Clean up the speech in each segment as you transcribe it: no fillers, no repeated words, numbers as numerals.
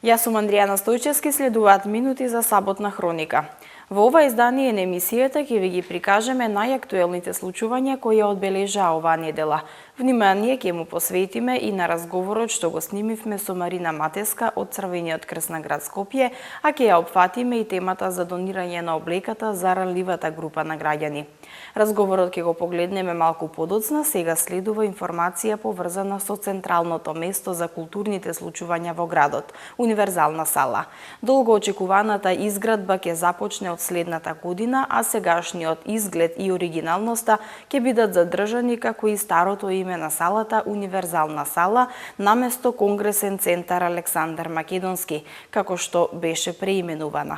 Јас сум Андријана Стојчевски, следуваат минути за саботна хроника. Во ова издание на емисијата ќе ви ги прикажеме најактуелните случувања кои ја одбележаа оваа недела. Внимание ќе му посветиме и на разговорот што го снимивме со Марина Матеска од Црвениот крст на град Скопје, а ќе ја опфатиме и темата за донирање на облеката за ранливата група на граѓани. Разговорот ќе го погледнеме малку подоцна, сега следува информација поврзана со централното место за културните случувања во градот, Универзална сала. Долго очекуваната изградба ќе започне од следната година, а сегашниот изглед и оригиналноста ќе бидат задржани како и старото име на салата Универзална сала наместо Конгресен центар Александар Македонски, како што беше преименувана.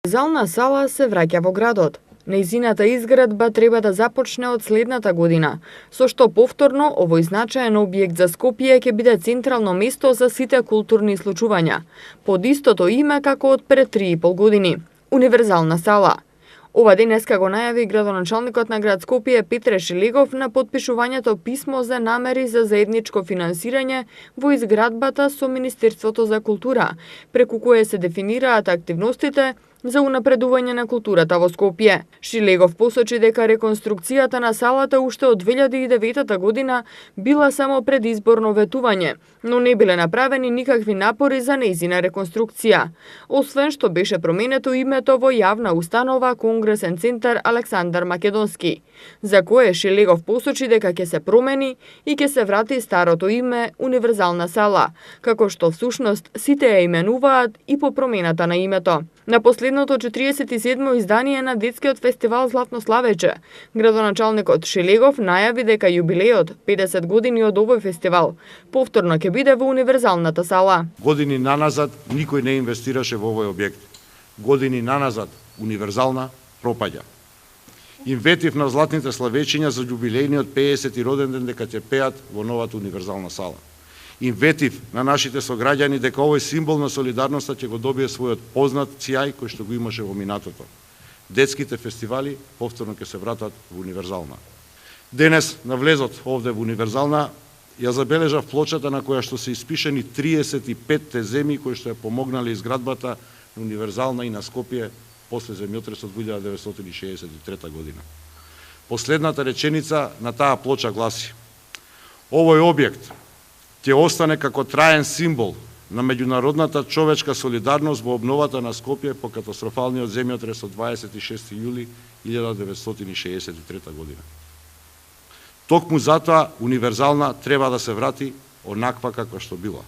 Универзална сала се враќа во градот. Нејзината изградба треба да започне од следната година, со што повторно овој значаен објект за Скопје ќе биде централно место за сите културни случувања, под истото име како од пред 3,5 години – Универзална сала. Ова денеска го најави градоначалникот на град Скопје Петре Шилегов на подпишувањето писмо за намери за заедничко финансирање во изградбата со Министерството за култура, преку кое се дефинираат активностите за унапредување на културата во Скопје. Шилегов посочи дека реконструкцијата на салата уште од 2009 година била само предизборно ветување, но не биле направени никакви напори за нејзина реконструкција, освен што беше променето името во јавна установа Конгресен центар Александар Македонски, за кое Шилегов посочи дека ќе се промени и ќе се врати старото име Универзална сала, како што всушност сите ја именуваат и по промената на името. На последното 47-о издание на детскиот фестивал Златно славече, градоначалникот Шилегов најави дека јубилеот 50 години од овој фестивал повторно ќе биде во Универзалната сала. Години наназад никој не инвестираше во овој објект. Години наназад Универзална пропаѓа. Инветив на златните славечиња за јубилејниот 50-ти роден ден дека ќе пеат во новата Универзална сала. Инветив на нашите сограѓани дека овој символ на солидарноста ќе го добие својот познат цијај кој што го имаше во минатото. Детските фестивали повторно ќе се вратат во Универзална. Денес на влезот овде во Универзална ја забележав плочата на која што се испишени 35 теземи кои што ја помогнале изградбата на Универзална и на Скопје после земјотресот 1963 година. Последната реченица на таа плоча гласи: овој објект ќе остане како траен символ на меѓународната човечка солидарност во обновата на Скопје по катастрофалниот земјотрес од 26 јули 1963 година. Токму затоа Универзална треба да се врати онаква каква што била.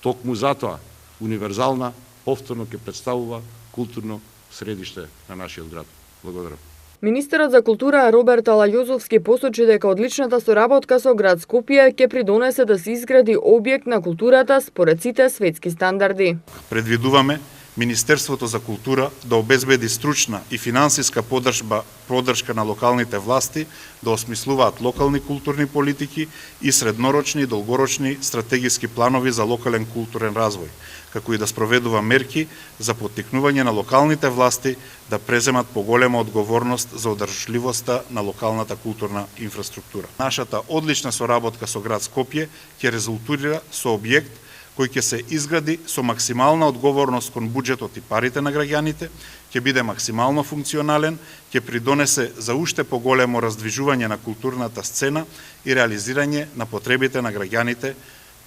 Токму затоа Универзална повторно ќе представува културно средиште на нашиот град. Благодарам. Министерот за култура Роберт Алајозовски посочи дека одличната соработка со град Скопје ќе придонесе да се изгради објект на културата според сите светски стандарди. Предвидуваме Министерството за култура да обезбеди стручна и финансиска поддршка на локалните власти да осмислуваат локални културни политики и среднорочни и долгорочни стратегиски планови за локален културен развој, како и да спроведува мерки за поттикнување на локалните власти да преземат поголема одговорност за одржливоста на локалната културна инфраструктура. Нашата одлична соработка со град Скопје ќе резултира со објект кој ќе се изгради со максимална одговорност кон буџетот и парите на граѓаните, ќе биде максимално функционален, ќе придонесе за уште поголемо раздвижување на културната сцена и реализирање на потребите на граѓаните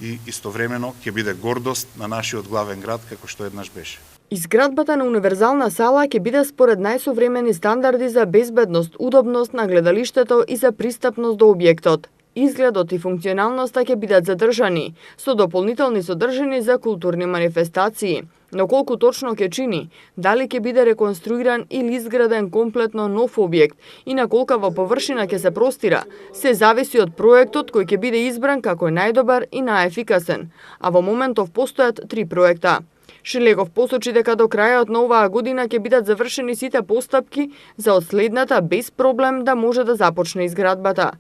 и истовремено ќе биде гордост на нашиот главен град како што еднаш беше. Изградбата на Универзална сала ќе биде според најсовремени стандарди за безбедност, удобност на гледалиштето и за пристапност до објектот. Изгледот и функционалноста ќе бидат задржани, со дополнителни содржини за културни манифестации. Но колку точно ќе чини, дали ќе биде реконструиран или изграден комплетно нов објект и на колкава површина ќе се простира, се зависи од проектот кој ќе биде избран како најдобар и најефикасен, а во моментов постојат 3 проекта. Шилегов посочи дека до крајот на оваа година ќе бидат завршени сите постапки за од следната без проблем да може да започне изградбата.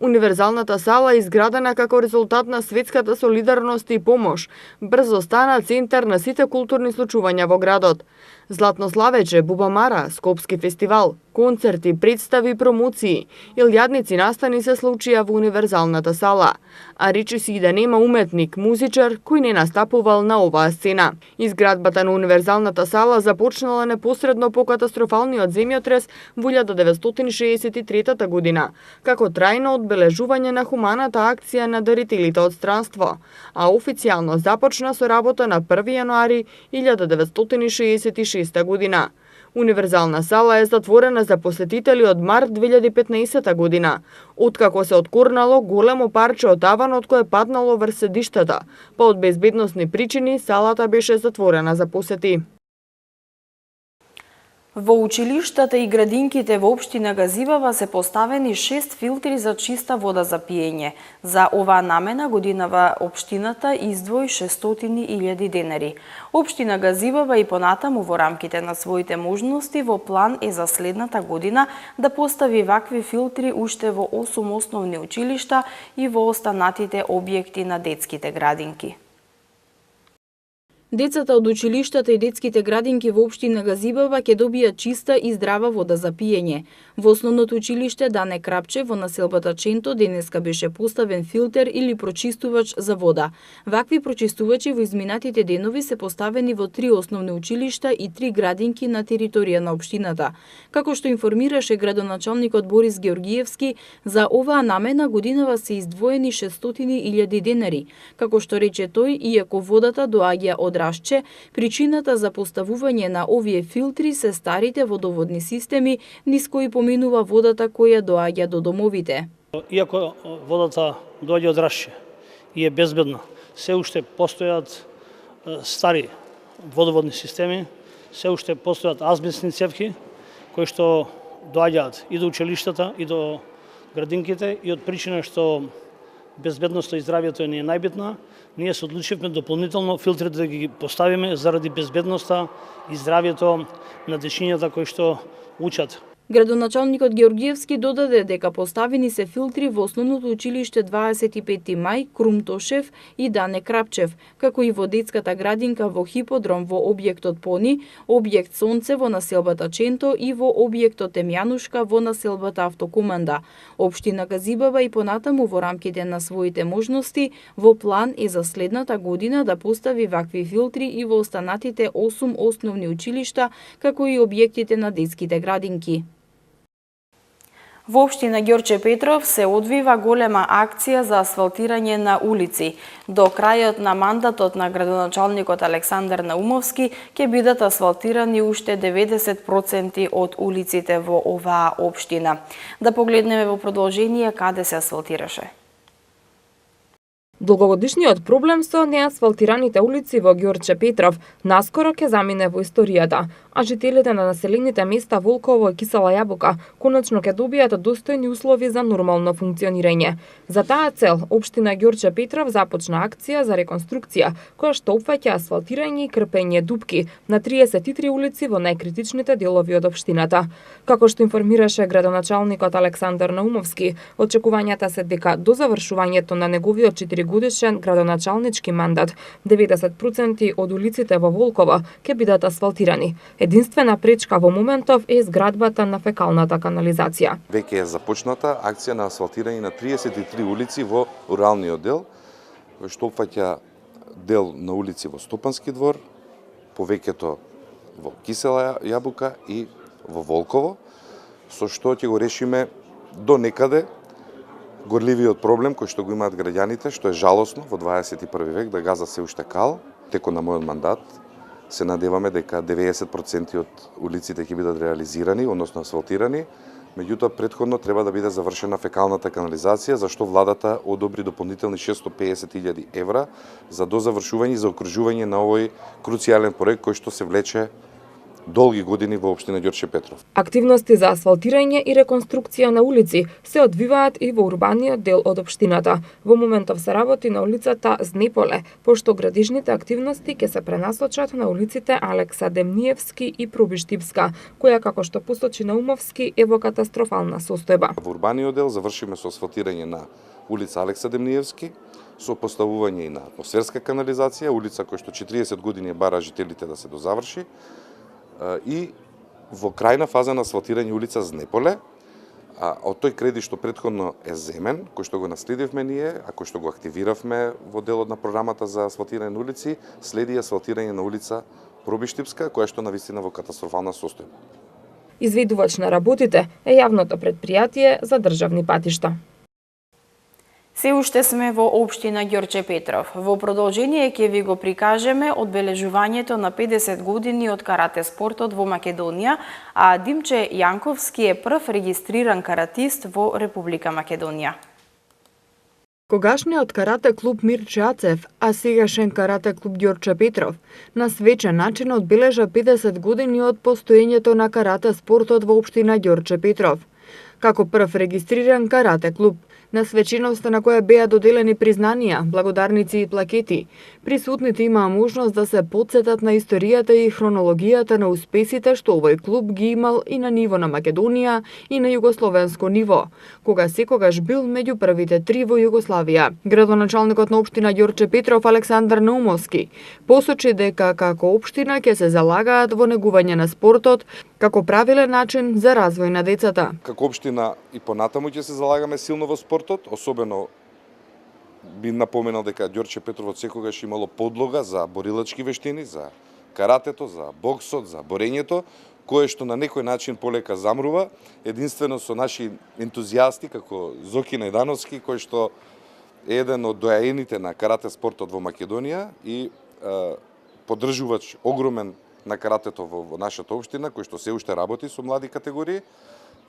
Универзалната сала, изградена како резултат на светската солидарност и помош, брзо стана центар на сите културни случувања во градот. Златно славече, Бубамара, Скопски фестивал, концерти, представи, промоции, илјадници настани се случија во Универзалната сала, а речи си и да нема уметник, музичар кој не настапувал на оваа сцена. Изградбата на Универзалната сала започнала непосредно по катастрофалниот земјотрес во 1963 година, како трајно одбележување на хуманата акција на дарителите од странство, а официјално започна со работа на 1 јануари 1966 година. Универзална сала е затворена за посетители од март 2015 година, откако се откорнало големо парче од таванот кој е паднало врз седиштата, па од безбедносни причини салата беше затворена за посети. Во училиштата и градинките во општина Газивава се поставени 6 филтри за чиста вода за пиење. За оваа намена годинава општината издвои 600.000 денари. Општина Газивава и понатаму во рамките на своите можности во план е за следната година да постави вакви филтри уште во 8 основни училишта и во останатите објекти на детските градинки. Децата од училиштата и детските градинки во општина Газибава ќе добијат чиста и здрава вода за пиење. Во основното училиште Дане Крапче во населбата Ченто денеска беше поставен филтер или прочистувач за вода. Вакви прочистувачи во изминатите денови се поставени во 3 основни училишта и 3 градинки на територија на општината. Како што информираше градоначалникот Борис Георгиевски, за оваа намена годинава се издвоени 600.000 денари. Како што рече тој, иако водата доаѓа од Рашче, причината за поставување на овие филтри се старите водоводни системи низ кои поминува водата која доаѓа до домовите. Иако водата доаѓа од Рашче и е безбедна, се уште постојат стари водоводни системи, се уште постојат азбестни цевки кои што доаѓаат и до училиштата и до градинките, и од причина што безбедноста и здравјето ни е најбитна, ние се одлучивме дополнително филтрите да ги поставиме заради безбедноста и здравјето на дечињата кои што учат. Градоначалникот Георгиевски додаде дека поставени се филтри во основното училиште 25 мај, Крумтошев и Дане Крапчев, како и во детската градинка во Хиподром во објектот Пони, објект Сонце во населбата Ченто и во објектот Темјанушка во населбата Автокоманда. Општина Газибава и понатаму во рамките на своите можности во план е за следната година да постави вакви филтри и во останатите 8 основни училишта, како и објектите на детските градинки. Во општина Ѓорче Петров се одвива голема акција за асфалтирање на улици. До крајот на мандатот на градоначалникот Александар Наумовски ќе бидат асфалтирани уште 90% од улиците во оваа општина. Да погледнеме во продолжение каде се асфалтираше. Долгогодишниот проблем со неасфалтираните улици во Ѓорче Петров наскоро ќе замине во историјата, а жителите на населените места Волково и Кисела Јабука конечно ќе добијат достојни услови за нормално функционирање. За таа цел, општина Ѓорче Петров започна акција за реконструкција, која што опфаќа асфалтирање и крпење дупки на 33 улици во најкритичните делови од општината. Како што информираше градоначалникот Александар Наумовски, очекувањата се дека до завршувањето на неговиот 4-годишен градоначалнички мандат, 90% од улиците во Волково ќе бидат асфалтирани. Единствена пречка во моментов е изградбата на фекалната канализација. Веќе е започната акција на асфалтирање на 33 улици во руралниот дел, кој што опфаќа дел на улици во Стопански двор, повеќето во Кисела Јабука и во Волково, со што ќе го решиме до некаде горливиот проблем кој што го имаат граѓаните, што е жалосно во 21 век да газа се уште кал. Текот на мојот мандат се надеваме дека 90% од улиците ќе бидат реализирани, односно асфалтирани, меѓутоа претходно треба да биде завршена фекалната канализација, зашто владата одобри дополнителни 650.000 евра за дозавршување и за окружување на овој круцијален проект кој што се влече долги години во општина Ѓорче Петров. Активности за асфалтирање и реконструкција на улици се одвиваат и во урбаниот дел од општината. Во моментов се работи на улицата Знеполе, пошто градижните активности ќе се пренасочат на улиците Алекса Демниевски и Пробиштивска, која, како што посочи Наумовски, е во катастрофална состојба. Во урбаниот дел завршиме со асфалтирање на улица Алекса Демниевски, со поставување и на атмосферска канализација, улица која што 40 години бара жителите да се дозаврши, и во крајна фаза на асфалтирање улица Знеполе, од тој кредит што претходно е земен, кој што го наследивме ние, а кој што го активиравме во делот на програмата за асфалтирање на улици, следи асфалтирање на улица Пробиштивска, која што навистина во катастрофална состојба. Изведувач на работите е јавното претпријатие за државни патишта. Се уште сме во општина Ѓорче Петров. Во продолжение ќе ви го прикажеме одбележувањето на 50 години од карате спортот во Македонија, а Димче Јанковски е прв регистриран каратист во Република Македонија. Когашниот карате клуб Мирче Ацев, а сегашен карате клуб Ѓорче Петров, на свечен начин одбележа 50 години од постоењето на карате спортот во општина Ѓорче Петров. Како прв регистриран карате клуб, на свеченоста на која беа доделени признанија, благодарници и плакети, присутните имаа можност да се потсетат на историјата и хронологијата на успесите што овој клуб ги имал и на ниво на Македонија и на југословенско ниво, кога секогаш бил меѓу првите 3 во Југославија. Градоначалникот на општина Ѓорче Петров Александар Наумовски посочи дека како општина ќе се залагаат во негување на спортот како правилен начин за развој на децата. Како општина и понатаму ќе се залагаме силно во спортот, особено би напоменал дека Ѓорче Петров секогаш имало подлога за борилачки вештини, за каратето, за боксот, за борењето, кое што на некој начин полека замрува, единствено со наши ентузијасти како Зоки Најдановски, кој што е еден од доаените на карате спортот во Македонија и поддржувач огромен на каратето во нашата општина, кој што се уште работи со млади категории.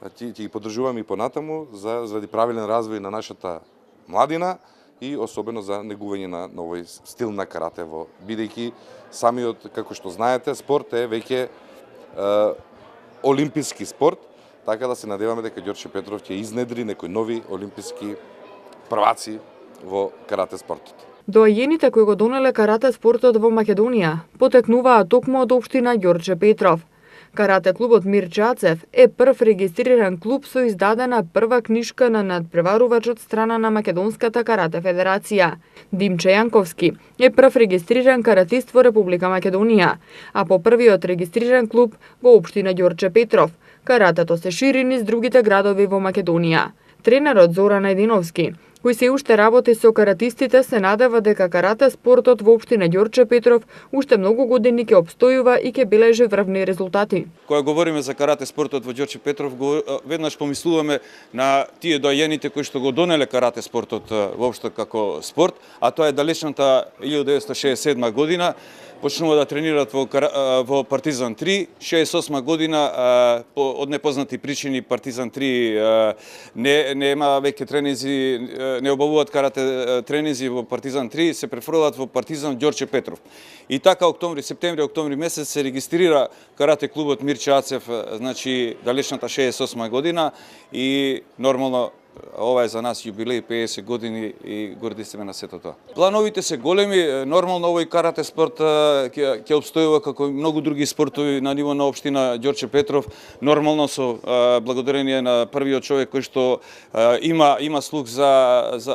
Ќе ги поддржуваме и понатаму заради правилен развој на нашата младина и особено за негување на овој стил на карате бидејќи самиот, како што знаете, спорт е веќе олимписки спорт, така да се надеваме дека Ѓорче Петров ќе изнедри некои нови олимписки прваци во карате спортот. Доајените кои го донеле карате спортот во Македонија потекнуваат токму од општина Ѓорче Петров. Карате клубот Мирче Ацев е прв регистриран клуб со издадена прва книшка на надпреварувач од страна на Македонската карате федерација. Димче Јанковски е прв регистриран каратист во Република Македонија, а по првиот регистриран клуб во општина Ѓорче Петров, каратето се шири низ другите градови во Македонија. Тренерот Зоран Најдиновски, кој се уште работи со каратистите, се надева дека карате спортот во општина Ѓорче Петров уште многу години ќе опстојува и ќе бележи врвни резултати. Кога говориме за карате спортот во Ѓорче Петров, веднаш помислуваме на тие доајените кои што го донеле карате спортот воопшто како спорт, а тоа е далечната 1967 година. Почнува да тренират во Партизан 3, 68 година од непознати причини Партизан 3 нема веќе тренинзи, не обавуваат карате тренинзи во Партизан 3, се префрлат во Партизан Ѓорче Петров. И така септември месец се регистрира карате клубот Мирче Ацев, значи далечната 68 година и нормално ова е за нас јубилеј 50 години и горди сме на сето тоа. Плановите се големи, нормално овој карате спорт ќе опстојува како многу други спортови на ниво на општина Ѓорче Петров, нормално со благодарение на првиот човек кој што има слух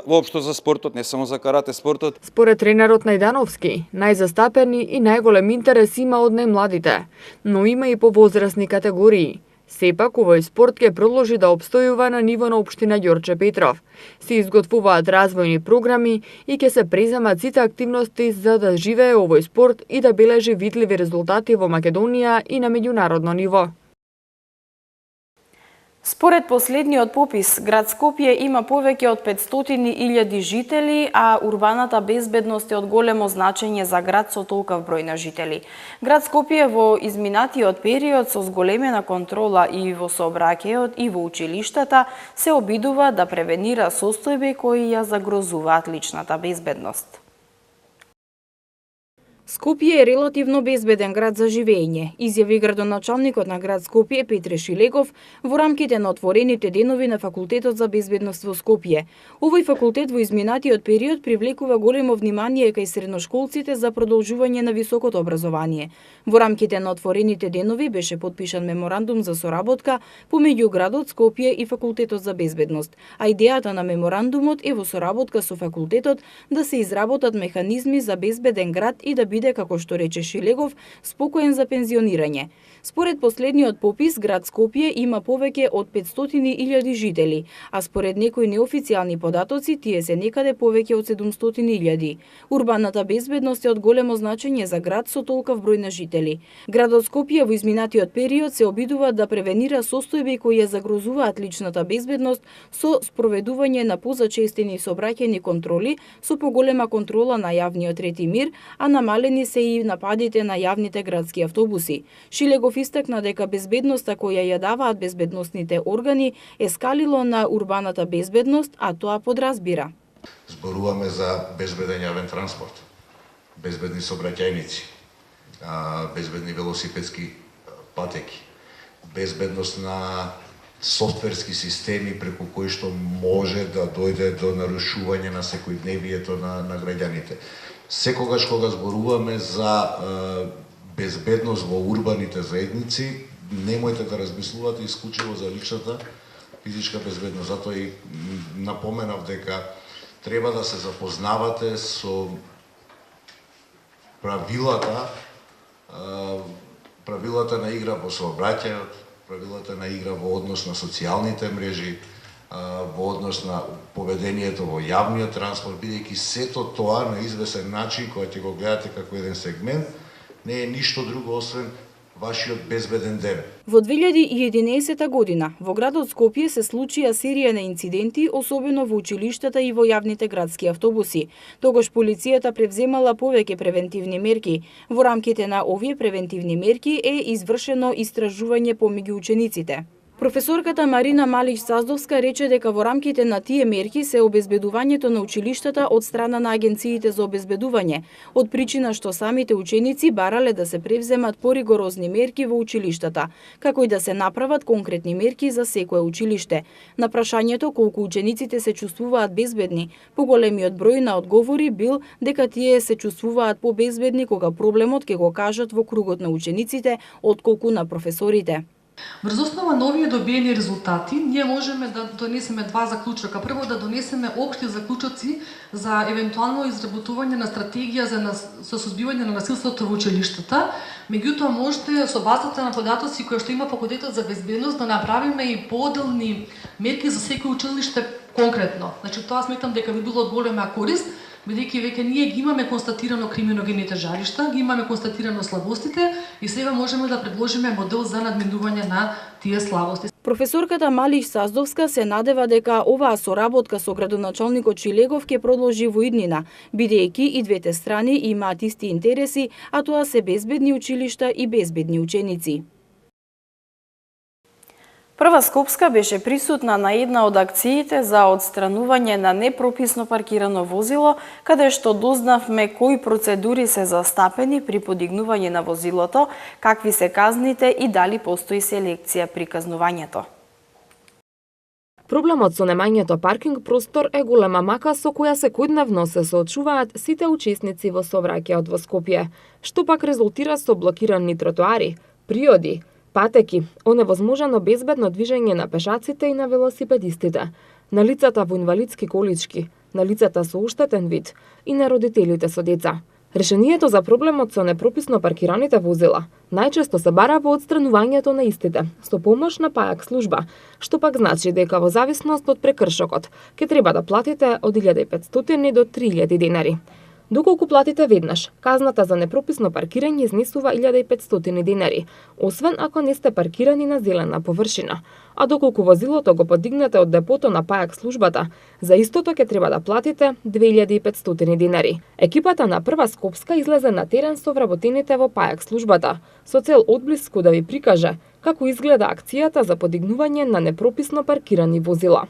воопшто за спортот, не само за карате спортот. Според тренерот Најдановски, најзастапени и најголем интерес има од најмладите, но има и по возрастни категории. Сепак, овој спорт ќе продолжи да опстојува на ниво на општина Ѓорче Петров. Се изготвуваат развојни програми и ќе се преземат сите активности за да живее овој спорт и да бележи видливи резултати во Македонија и на меѓународно ниво. Според последниот попис, град Скопје има повеќе од 500.000 жители, а урбаната безбедност е од големо значење за град со толков број на жители. Град Скопје во изминатиот период со зголемена контрола и во сообраќајот и во училиштата се обидува да превенира состојби кои ја загрозуваат личната безбедност. Скопје е релативно безбеден град за живење, изјави градоначалникот на град Скопје Петре Шилегов во рамките на отворените денови на Факултетот за безбедност во Скопје. Овој факултет во изминатиот период привлекува големо внимание кај средношколците за продолжување на високото образование. Во рамките на отворените денови беше потпишан меморандум за соработка помеѓу градот Скопје и Факултетот за безбедност, а идејата на меморандумот е во соработка со факултетот да се изработат механизми за безбеден град и да биде, како што рече Шилегов, спокоен за пензионирање. Според последниот попис, град Скопје има повеќе од 500.000 жители, а според некои неофицијални податоци тие се некаде повеќе од 700.000. Урбаната безбедност е од големо значење за град со толков број на жители. Градот Скопје во изминатиот период се обидува да превенира состојби кои ја загрозуваат личната безбедност со спроведување на позачестени сообраќајни контроли, со поголема контрола на јавниот ред и мир, а намалени се и нападите на јавните градски автобуси. Шилегов истакна дека безбедноста која ја даваат безбедносните органи е скалило на урбаната безбедност, а тоа подразбира. Зборуваме за безбеден јавен транспорт, безбедни сообраќајници, безбедни велосипедски патеки, безбедност на софтверски системи преку кои што може да дојде до нарушување на секојдневието на граѓаните. Секогаш кога зборуваме за безбедност во урбаните заедници, немојте да размислувате исклучиво за личната физичка безбедност. Затоа и напоменав дека треба да се запознавате со правилата на игра во сообраќајот, правилата на игра во однос на социјалните мрежи, во однос на поведението во јавниот транспорт, бидејќи сето тоа на извесен начин, кога ќе го гледате како еден сегмент, не е ништо друго освен вашиот безбеден ден. Во 2011 година во градот Скопје се случија серија на инциденти, особено во училиштата и во јавните градски автобуси. Тогаш полицијата превземала повеќе превентивни мерки. Во рамките на овие превентивни мерки е извршено истражување помеѓу учениците. Професорката Марина Малич-Саздовска рече дека во рамките на тие мерки се обезбедувањето на училиштата од страна на агенциите за обезбедување, од причина што самите ученици барале да се превземат поригорозни мерки во училиштата, како и да се направат конкретни мерки за секое училиште. На прашањето колку учениците се чувствуваат безбедни, поголемиот број на одговори бил дека тие се чувствуваат побезбедни кога проблемот ќе го кажат во кругот на учениците, отколку на професорите. Врз основа на овие добиени резултати, ние можеме да донесеме два заклучока. Прво да донесеме општи заклучоци за евентуално изработување на стратегија за сузбивање на насилството во училиштата. Меѓутоа можете со базата на податоци кои што има Факултетот за безбедност да направиме и поделни мерки за секој училиште конкретно. Значи тоа сметам дека би било од голема корист, бидејќи веќе ние ги имаме констатирано криминогените жаришта, ги имаме констатирано слабостите и сега можеме да предложиме модел за надминување на тие слабости. Професорката Малич-Саздовска се надева дека оваа соработка со градоначалникот Шилегов ќе продолжи во иднина, бидејќи и двете страни имаат исти интереси, а тоа се безбедни училишта и безбедни ученици. Прва Скопска беше присутна на една од акциите за одстранување на непрописно паркирано возило, каде што дознавме кои процедури се застапени при подигнување на возилото, какви се казните и дали постои селекција при казнувањето. Проблемот со немањето паркинг простор е голема мака со која секојдневно се соочуваат сите учесници во сообраќајот во Скопје, што пак резултира со блокирани тротоари, приоди, патеки, оневозможено безбедно движење на пешаците и на велосипедистите, на лицата во инвалидски колички, на лицата со оштетен вид и на родителите со деца. Решението за проблемот со непрописно паркираните возила најчесто се бара во одстранувањето на истите, со помош на пајак служба, што пак значи дека во зависност од прекршокот ќе треба да платите од 1500 до 3000 денари. Доколку платите веднаш, казната за непрописно паркирање изнесува 1500 денари, освен ако не сте паркирани на зелена површина. А доколку возилото го подигнете од депото на пајак службата, за истото ќе треба да платите 2500 денари. Екипата на Прва Скопска излезе на терен со вработените во пајак службата, со цел одблиску да ви прикаже како изгледа акцијата за подигнување на непрописно паркирани возила.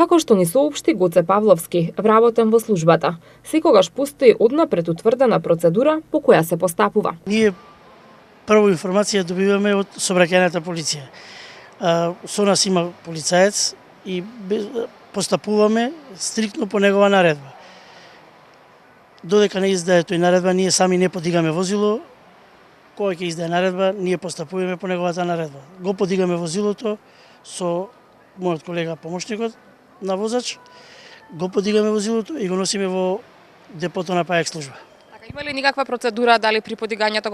Како што ни соопшти Гоце Павловски, вработен во службата, секогаш постои однапред утврдена процедура по која се постапува. Ние прво информација добиваме од сообраќајната полиција. Со нас има полицаец и постапуваме стриктно по негова наредба. Додека не издае тој наредба, ние сами не подигаме возило. Кога ќе издае наредба, ние постапуваме по неговата наредба. Го подигаме возилото со мојот колега помошникот на возач, го подигаме возилото и го носиме во депото на ПАЕК служба. Има ли никаква процедура, дали при подигањето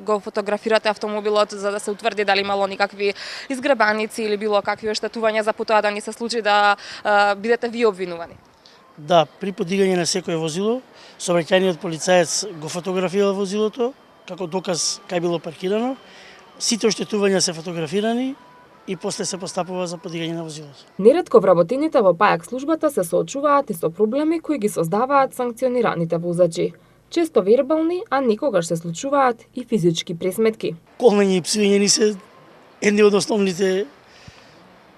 го фотографирате автомобилот за да се утврди дали имало никакви изгребаници или било какви оштетувања за потоа да ни се случи да бидете ви обвинувани? Да, при подигање на секое возило, сообраќајниот полицаец го фотографира возилото како доказ кај било паркирано. Сите оштетувања се фотографирани и после се постапува за подигање на возилото. Неретко вработените во ПАЕК службата се соочуваат и со проблеми кои ги создаваат санкционираните возачи. Често вербални, а никогаш се случуваат и физички пресметки. Колнење и псување ни се едни од основните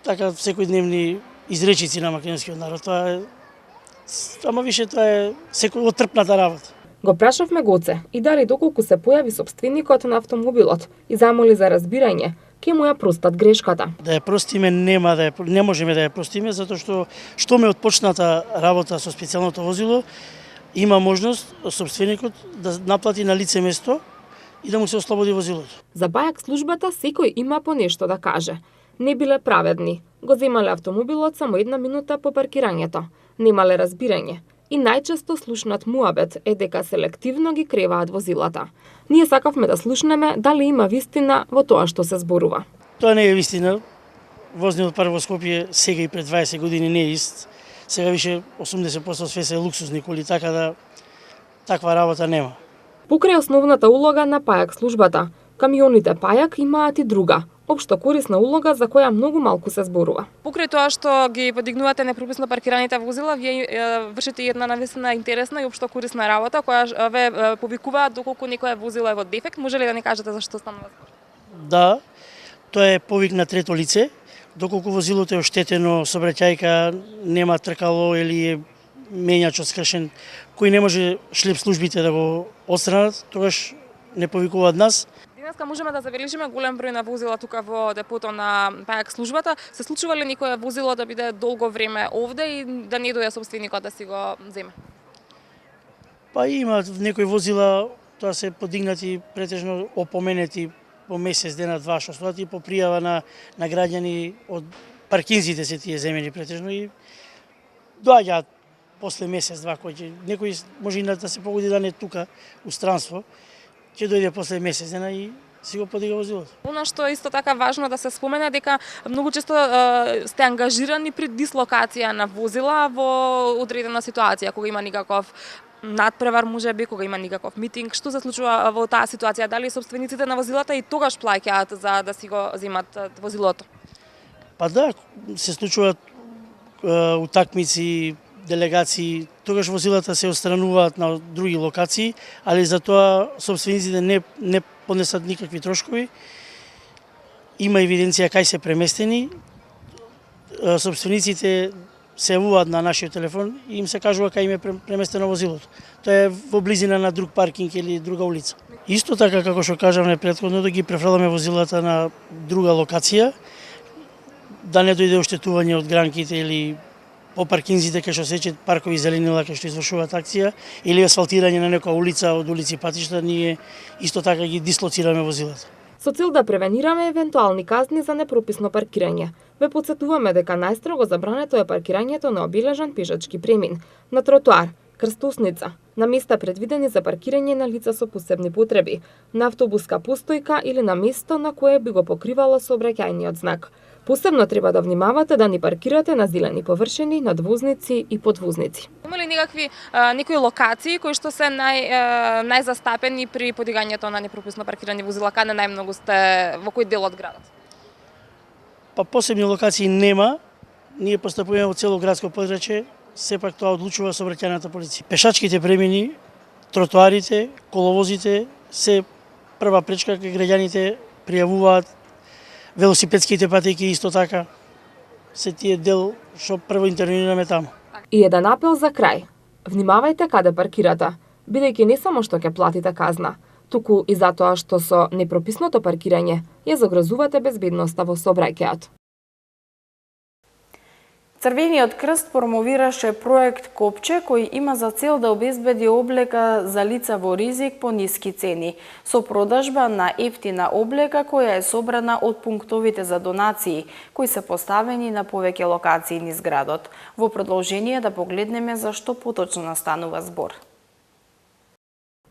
така секојдневни изречици на македонскиот народ. Ама више тоа е секој отрпната работа. Го прашавме Гоце и дали доколку се појави сопственикот на автомобилот и замоли за разбирање, ќе му ја простат грешката. Да ја простиме не можеме да ја простиме затоа што ме отпочната работа со специјалното возило, има можност сопственикот да наплати на лице место и да му се ослободи возилото. За ПАЕК службата секој има по нешто да каже. Не биле праведни. Го земале автомобилот само 1 минута по паркирањето. Немале разбирање. И најчесто слушнат муабет е дека селективно ги креваат возилата. Ние сакавме да слушнеме дали има вистина во тоа што се зборува. Тоа не е вистина. Возниот парк во Скопје сега и пред 20 години не е ист. Сега више 80% све се луксузни коли, така да таква работа нема. Покрај основната улога на ПАЕК службата, камионите ПАЕК имаат и друга, општо корисна улога за која многу малку се зборува. Покрај тоа што ги подигнувате непрописно паркираните возила, вие вршите една навистина интересна и општо корисна работа која ве повикуваат доколку некое возило е во дефект. Може ли да ни кажете зашто станува збор? Да, тоа е повик на трето лице. Доколку возилото е оштетено, сообраќајка нема тркало или е мењач скршен, кој не може шлеп службите да го отстранат, тогаш не повикуваат нас. Денеска можеме да забележиме голем број на возила тука во депото на ПАЕК службата. Се случува ли некое возило да биде долго време овде и да не дојде сопственикот да си го земе? Па има некои возила, тоа се подигнати претежно опоменети по месец дена два што стоат и по пријава на граѓани од паркинзите се тие земени претежно и доаѓаат после месец два кој некој може и да се погоди да не тука у странство, ќе дојде после месец дена и си го подига возилото. Она што е исто така важно да се спомене дека многу често сте ангажирани при дислокација на возила во одредена ситуација, кога има никаков надпревар можеби, кога има никаков митинг. Што се случува во таа ситуација? Дали собствениците на возилата и тогаш плаќаат за да си го земат возилото? Па да, се случуваат утакмици, делегации, тогаш возилата се отстрануваат на други локации, али за тоа собствениците не понесат никакви трошкови. Има евиденција кај се преместени. Собствениците се јавуваат на нашиот телефон и им се кажува кај им е преместено возилото. Тоа е во близина на друг паркинг или друга улица. Исто така како што кажавме претходно, да ги префрламе возилата на друга локација, да не дојде оштетување од гранките или по паркинзите кај што сечат паркови зеленила кај што извршуваат акција или асфалтирање на некоја улица од улици патишта, ние исто така ги дислоцираме возилата. Со цел да превенираме евентуални казни за непрописно паркирање, ве потсетуваме дека најстрого забрането е паркирањето на обележан пешачки премин, на тротоар, крстосница, на места предвидени за паркирање на лица со посебни потреби, на автобуска постојка или на место на кое би го покривало сообраќајниот знак. Посебно треба да внимавате да не паркирате на зелени површини, надвозници и подвозници. Има ли некои локации кои што се најзастапени при подигањето на непрописно паркирани возила, каде најмногу сте, во кој дел од градот? Па посебни локации нема. Ние постапуваме во цело градско подрачје, сепак тоа одлучува сообраќајната полиција. Пешачките премини, тротоарите, коловозите се прва пречка кај граѓаните пријавуваат. Велосипедските патеки исто така. се тие дел што прво интервенираме таму. И еден апел за крај. Внимавајте каде паркирате, бидејќи не само што ќе платите казна, туку и затоа што со непрописното паркирање ја загрозувате безбедноста во сообраќајот. Црвениот крст промовираше проект Копче, кој има за цел да обезбеди облека за лица во ризик по ниски цени, со продажба на ефтина облека која е собрана од пунктовите за донации, кои се поставени на повеќе локации низ градот. Во продолжение да погледнеме за што поточно настанува збор.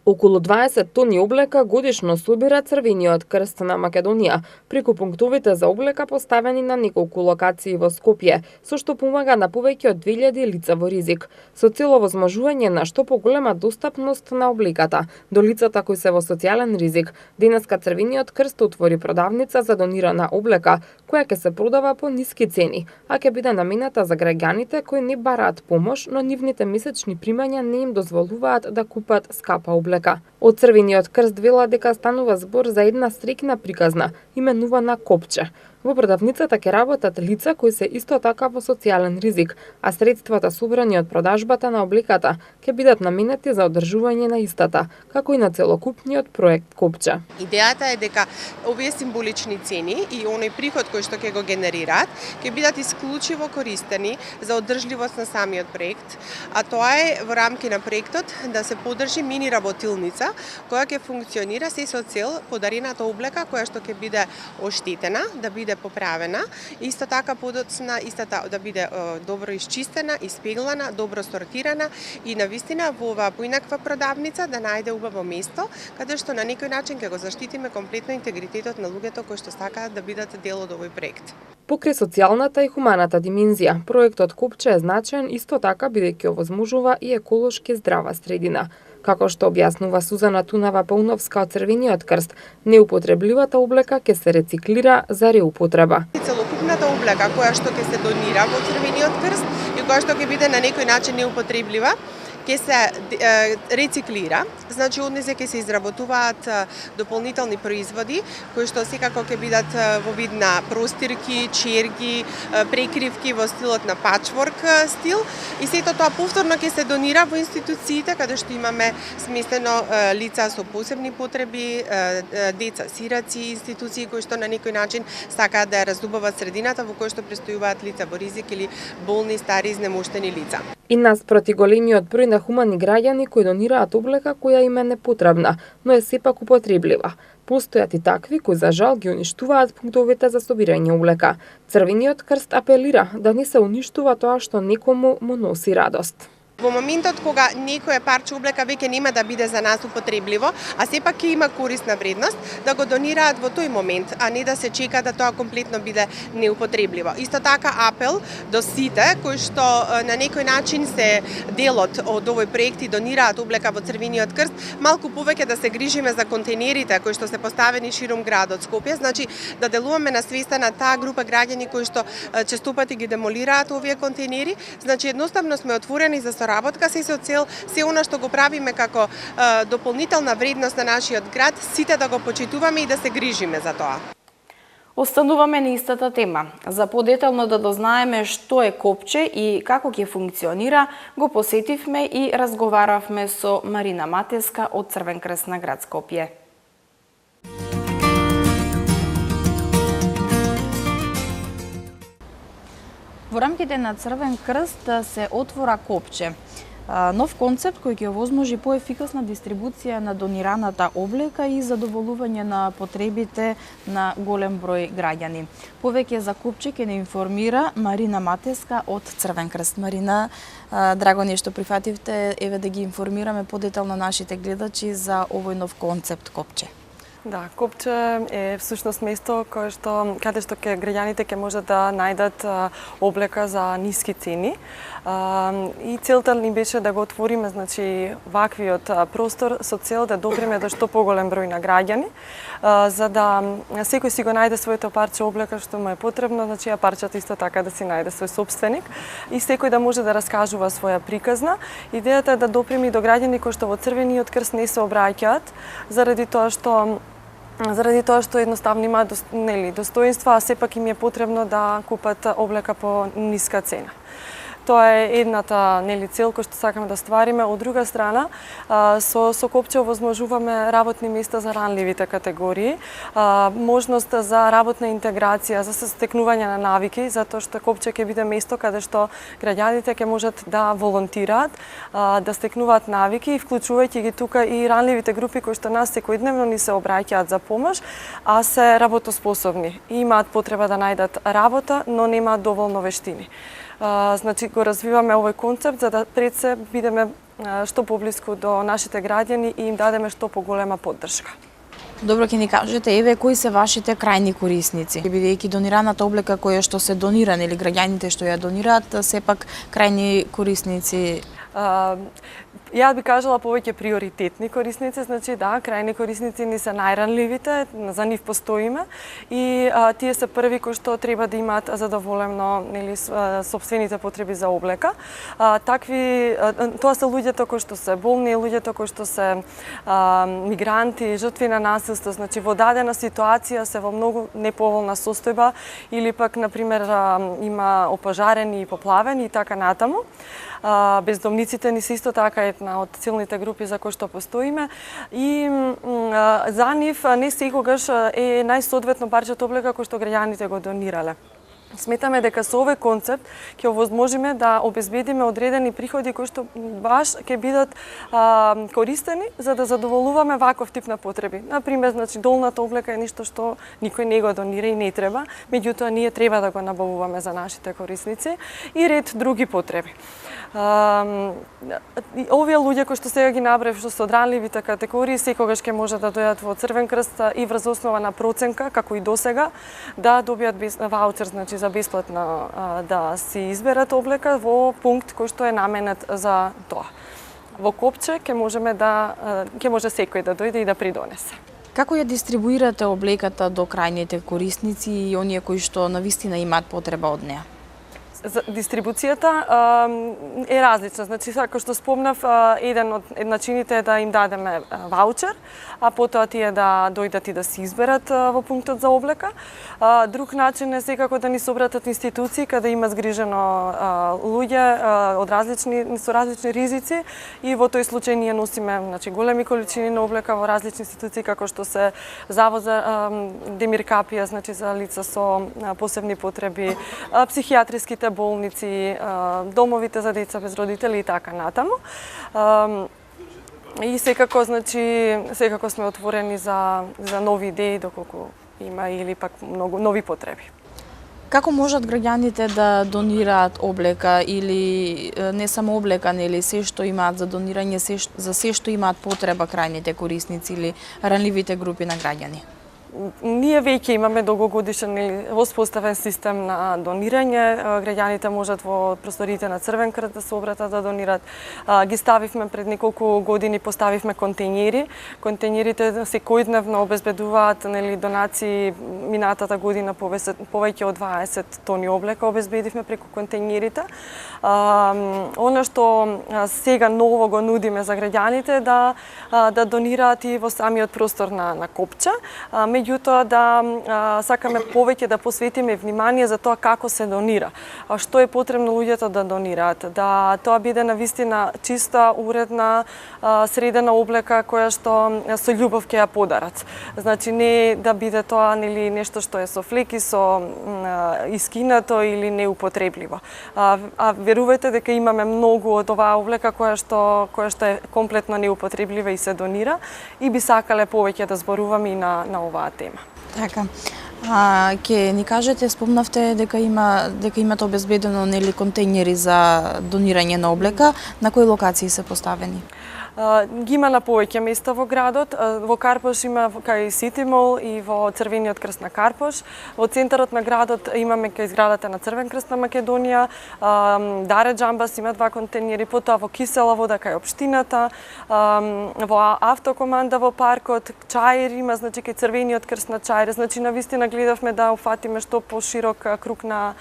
Околу 20 тони облека годишно собира Црвениот крст на Македонија преку пунктовите за облека поставени на неколку локации во Скопје, со што помага на повеќе од 2000 лица во ризик, со цел овозможување на што поголема достапност на облеката до лицата кои се во социјален ризик. Денеска Црвениот крст отвори продавница за донирана облека, која ќе се продава по ниски цени, а ќе биде намената за граѓаните кои не бараат помош, но нивните месечни примања не им дозволуваат да купат скапа облека. Од Црвениот крст вела дека станува збор за една стрикна приказна, именувана Копче. Во продавницата ќе работат лица кои се исто така во социјален ризик, а средствата собрани од продажбата на облеката ќе бидат наменети за одржување на истата, како и на целокупниот проект Копче. Идејата е дека овие символични цени и оној приход кој што ќе го генерираат ќе бидат исклучиво користени за одржливост на самиот проект, а тоа е во рамки на проектот да се поддржи мини работилница која ќе функционира се со цел подарената облека која што ќе биде оштетена, да биде поправена, исто така подоцна, истата да биде добро исчистена, испеглана, добро сортирана и навистина во оваа поинаква продавница да најде убаво место каде што на некој начин ќе го заштитиме комплетно интегритетот на луѓето кои што сакаат да бидат дел од овој проект. Покрај социјалната и хуманата димензија, проектот Копче е значаен исто така бидејќи овозможува и еколошки здрава средина. Како што објаснува Сузана Тунава-Пауновска од Црвениот крст, неупотребливата облека ќе се рециклира за реупотреба. Целокупната облека која што ќе се донира во Црвениот крст и која што ќе биде на некој начин неупотреблива, ќе се рециклира, значи од незе ќе се изработуваат дополнителни производи кои што секако ќе бидат во вид на простирки, черги, прекривки во стилот на пачворк стил и сето тоа повторно ќе се донира во институциите каде што имаме сместено лица со посебни потреби, деца, сираци, институции кои што на некој начин сакаат да ја раздубават средината во која што престојуваат лица во ризик или болни, стари, изнемоштени лица. И наспроти големиот број на хумани граѓани кои донираат облека која им е непотребна, но е сепак употребливаа. Постојат и такви кои за жал ги уништуваат пунктовите за собирање облека. Црвениот крст апелира да не се уништува тоа што некому му носи радост. Во моментот кога некоја парче облека веќе нема да биде за нас употребливо, а сепак ќе има корисна вредност, да го донираат во тој момент, а не да се чека да тоа комплетно биде неупотребливо. Исто така апел до сите кои што на некој начин се делот од овој проект и донираат облека во Црвениот крст, малку повеќе да се грижиме за контейнерите кои што се поставени широм градот Скопје, значи да делуваме на свеста на таа група граѓани кои што честопати ги демолираат овие контейнери, значи едноставно сме отворени за соработка се со цел се она што го правиме како дополнителна вредност на нашиот град, сите да го почитуваме и да се грижиме за тоа. Остануваме на истата тема. За подетално да дознаеме што е Копче и како ќе функционира, го посетивме и разговаравме со Марина Матеска од Црвен крст на град Скопје. Во рамките на Црвен крст се отвора Копче. Нов концепт кој ќе овозможи поефикасна дистрибуција на донираната облека и задоволување на потребите на голем број граѓани. Повеќе за Копче ќе не информира Марина Матеска од Црвен крст. Марина, драго ни што прифативте, еве да ги информираме подетално нашите гледачи за овој нов концепт Копче. Да, Копче е всушност место каде што граѓаните ќе можат да најдат облека за ниски цени. И целта ни беше да го отвориме, значи, ваквиот простор со цел да допреме до што поголем број на граѓани, за да секој си го најде своето парче облека што му е потребно, значи а парчето исто така да си најде свој сопственик и секој да може да раскажува своја приказна. Идејата е да допреми до граѓани кои што во Црвениот крст не се обраќаат заради тоа што заради тоа што едноставно имаат достоинства, а сепак им е потребно да купат облека по ниска цена. Тоа е едната цел која што сакаме да ствариме. Од друга страна, со Копче овозможуваме работни места за ранливите категории, можност за работна интеграција, за стекнување на навики, затоа што Копче ќе биде место каде што граѓаните ќе можат да волонтираат, да стекнуваат навики, вклучувајќи ги тука и ранливите групи кои што нас секојдневно ни се обраќаат за помош, а се работоспособни и имаат потреба да најдат работа, но немаат доволно вештини. Значи го развиваме овој концепт за да пред се бидеме што поблиску до нашите граѓани и им дадеме што поголема поддршка. Добро, ќе ни кажете, еве, кои се вашите крајни корисници? Бидејќи донираната облека која што се донира, или граѓаните што ја донираат, сепак крајни корисници? Ја би кажала повеќе приоритетни корисници, значи да, крајни корисници ни се најранливите, за нив постоиме и тие се први кои што треба да имаат задоволено сопствените потреби за облека. Тоа се луѓето кои што се болни, луѓето кои што се мигранти, жртви на насилство, значи во дадена ситуација се во многу неповолна состојба или пак на пример има опожарени и поплавени и така натаму. Бездомниците ни се исто така една од силните групи за кои што постоиме и за нив не секогаш е најсоодветно парчето облека кој што граѓаните го донирале. Сметаме дека со овој концепт ќе овозможиме да обезбедиме одредени приходи кои што баш ќе бидат користени за да задоволуваме ваков тип на потреби. Например, значи долната облека е ништо што никој не го донира и не треба, меѓутоа ние треба да го набавуваме за нашите корисници и ред други потреби. Овие луѓе кои што сега ги набрав што се од ранливите категории секогаш ќе може да дојдат во Црвен крст и врз основа на проценка како и досега да добијат ваучер, значи за бесплатно да си изберат облека во пункт кој што е наменет за тоа. Во Копче ќе може секој да дојде и да придонесе. Како ја дистрибуирате облеката до крајните корисници и оние кои што навистина имаат потреба од неа? Дистрибуцијата е различна. Значи, како што спомнав, еден од начините е да им дадеме ваучер, а потоа тие да дојдат и да се изберат во пунктот за облека. Друг начин е секако да ни се обратат институции каде има згрижено луѓе со различни ризици и во тој случај ние носиме големи количини на облека во различни институции како што се Завод за демиркапија, значи за лица со посебни потреби, психијатриските болници, домовите за деца без родители и така натаму. И секако сме отворени за нови идеи доколку има или пак многу нови потреби. Како можат граѓаните да донираат облека или не само облека, нели се што имаат за донирање, за се што имаат потреба крајните корисници или ранливите групи на граѓани? Ние веќе имаме долгогодишен воспоставен систем на донирање. Граѓаните можат во просториите на Црвен крст да се обратат да донират. Ги ставивме пред неколку години, поставивме контејнери. Контејнерите секојдневно обезбедуваат донации. Минатата година повеќе од 20 тони облека обезбедивме преку контејнерите. Она што сега ново го нудиме за граѓаните да донираат и во самиот простор на Копче. Меѓутоа да сакаме повеќе да посветиме внимание за тоа како се донира, што е потребно луѓето да донираат, да тоа биде навистина чиста, уредна, средена облека која што со љубов ќе ја подарат. Значи не да биде тоа нешто што е со флеки, со искинато или неупотребливо. Верувајте дека имаме многу од оваа облека која што е комплетно неупотреблива и се донира и би сакале повеќе да зборуваме и на оваа тема. Така. Ќе ни кажете, спомнавте дека имате обезбедено контејнери за донирање на облека, на кои локации се поставени? Ги има на повеќе места во градот. Во Карпош има кај Сити Мол и во Црвениот крст на Карпош. Во центарот на градот имаме кај зградата на Црвен крст на Македонија. Даре Џамбас има 2 контејнери, потоа во Кисела вода кај општината, во автокоманда во паркот, Чаир има, значи кај Црвениот крст на Чаир. Значи навистина гледавме да уфатиме што поширок круг на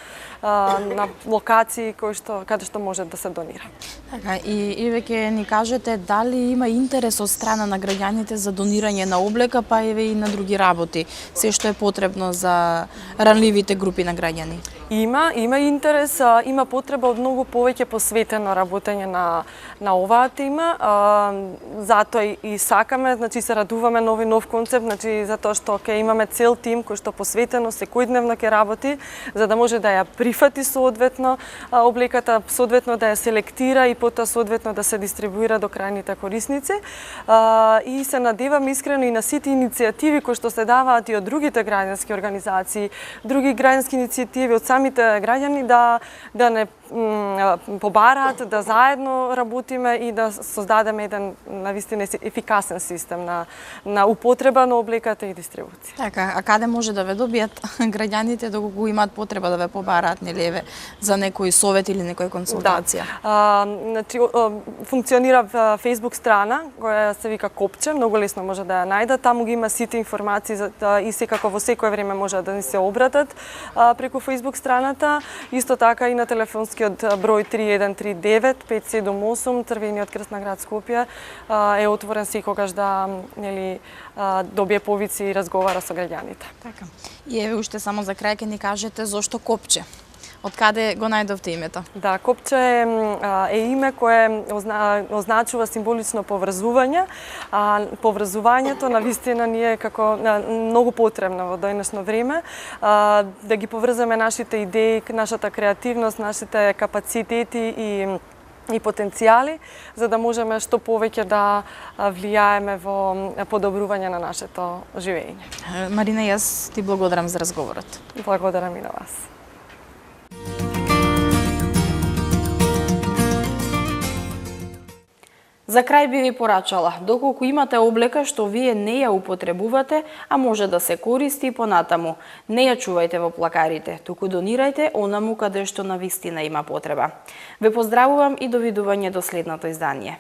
локации каде што може да се донира. Така, и веќе ни кажете дали дали има интерес од страна на граѓаните за донирање на облека, па еве и на други работи, се што е потребно за ранливите групи на граѓани? Има интерес, има потреба од многу повеќе посветено работење на оваа тема. Затоа и сакаме, значи се радуваме на овој нов концепт, значи затоа што ќе имаме цел тим кој што посветено секојдневно ќе работи, за да може да ја прифати соодветно облеката, соодветно да ја селектира и потоа соодветно да се дистрибуира до крајните корисници. И се надевам искрено и на сите иницијативи кои што се даваат и од другите граѓански организации, други граѓански иницијативи од самите граѓани да не побараат, да заедно работиме и да создадеме еден навистина ефикасен систем на употреба на облеката и дистрибуција. Така, а каде може да ве добијат граѓаните доколку имаат потреба да ве побараат, нели еве, за некој совет или некоја консултација? Значи, функционира Facebook страна која се вика Копче, многу лесно може да ја најдат, таму ги има сите информации и секако во секое време може да ни се обратат преку Facebook страната, исто така и на телефонскиот број 3139 578 Црвениот крст на град Скопје е отворен секогаш да добие повици и разговара со граѓаните. Така. И еве уште само за крај ќе ни кажете зошто Копче? Од каде го најдовте името? Да, Копче е име кое означува символично поврзување. Поврзувањето навистина ни е како многу потребно во денешно време, да ги поврземе нашите идеи, нашата креативност, нашите капацитети и потенцијали, за да можеме што повеќе да влијаеме во подобрување на нашето живење. Марина, јас ти благодарам за разговорот. Благодарам и на вас. За крај би ви порачала, доколку имате облека што вие не ја употребувате, а може да се користи и понатаму, не ја чувајте во плакарите, туку донирајте онаму каде што навистина има потреба. Ве поздравувам и довидување до следното издание.